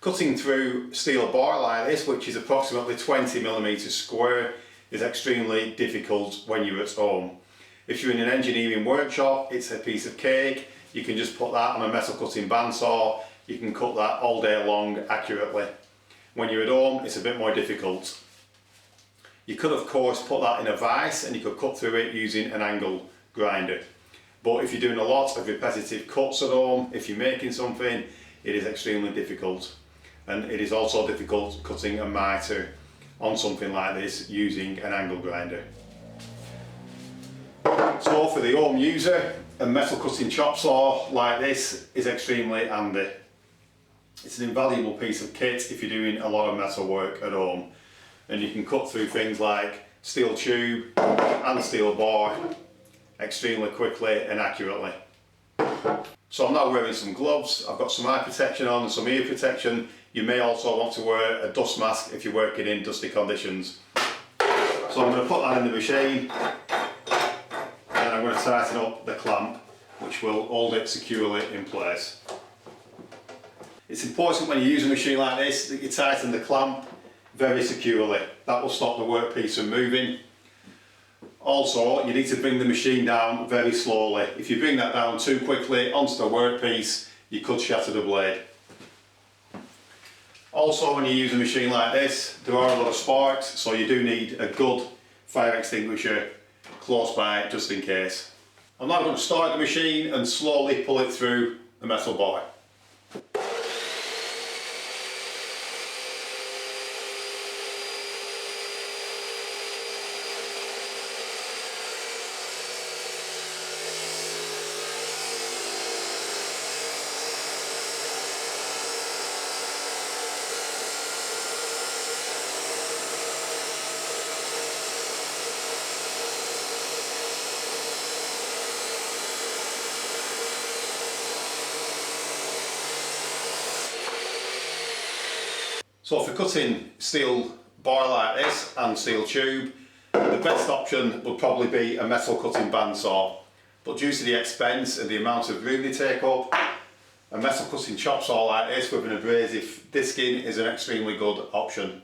Cutting through steel bar like this, which is approximately 20mm square, is extremely difficult when you're at home. If you're in an engineering workshop, it's a piece of cake. You can just put that on a metal cutting bandsaw. You can cut that all day long accurately. When you're at home, it's a bit more difficult. You could of course put that in a vise and you could cut through it using an angle grinder. But if you're doing a lot of repetitive cuts at home, if you're making something, it is extremely difficult. And it is also difficult cutting a mitre on something like this using an angle grinder. So for the home user, a metal cutting chop saw like this is extremely handy. It's an invaluable piece of kit if you're doing a lot of metal work at home, and you can cut through things like steel tube and steel bar extremely quickly and accurately. So I'm now wearing some gloves. I've got some eye protection on and some ear protection. You may also want to wear a dust mask if you're working in dusty conditions. So I'm going to put that in the machine and I'm going to tighten up the clamp, which will hold it securely in place. It's important when you use a machine like this that you tighten the clamp very securely. That will stop the workpiece from moving. Also, you need to bring the machine down very slowly. If you bring that down too quickly onto the workpiece, you could shatter the blade. Also, when you use a machine like this, there are a lot of sparks, so you do need a good fire extinguisher close by just in case. I'm now going to start the machine and slowly pull it through the metal bar. So for cutting steel bar like this and steel tube, the best option would probably be a metal cutting bandsaw. But due to the expense and the amount of room they take up, a metal cutting chop saw like this with an abrasive disking is an extremely good option.